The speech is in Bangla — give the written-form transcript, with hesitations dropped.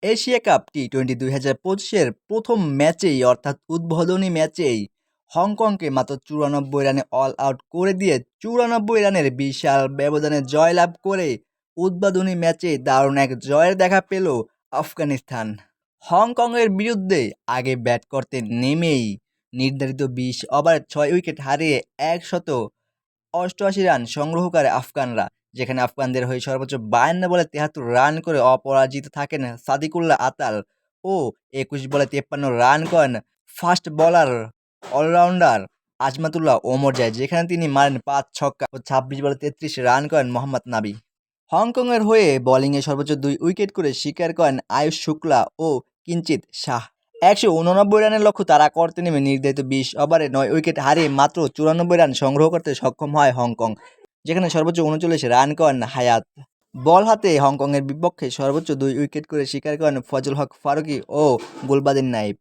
এশিয়া কাপ টি-20 2025-এর প্রথম ম্যাচেই অর্থাৎ উদ্বোধনী ম্যাচেই হংকংকে মাত্র ৯৪ রানে অল আউট করে দিয়ে ৯৪ রানের বিশাল ব্যবধানে জয়লাভ করে উদ্বোধনী ম্যাচে দারুণ এক জয়ের দেখা পেল আফগানিস্তান। হংকংয়ের বিরুদ্ধে আগে ব্যাট করতে নেমেই নির্ধারিত ২০ ওভারে ৬ উইকেট হারিয়ে ১৮৮ রান সংগ্রহ করে আফগানরা, যেখানে আফগানদের হয়ে সর্বোচ্চ ৫২ বলে ৭৩ রান করে অপরাজিত থাকেন সাদিকুল্লাহ আতাল ও ২১ বলে ৫৩ রান করেন fast bowler allrounder Azmatullah Omarzai, যেখানে তিনি মারেন ৫ ছক্কা ও ২৬ বলে ৩৩ রান করেন মোহাম্মদ নাবি। হংকংয়ের হয়ে বোলিংয়ে সর্বোচ্চ ২ উইকেট করে শিকার করেন আয়ুষ শুক্লা ও কিঞ্চিত শাহ। ১৮৯ রানের লক্ষ্য তাড়া করতে নেমে নির্ধারিত ২০ ওভারে ৯ উইকেট হারিয়ে মাত্র ৯৪ রান সংগ্রহ করতে সক্ষম হয় হংকং, যেখানে সর্বোচ্চ ৩৯ রান করেন হায়াত। বল হাতে হংকংয়ের বিপক্ষে সর্বোচ্চ ২ উইকেট করে শিকার করেন ফজল হক ফারুকী ও গুলবাদিন নাইব।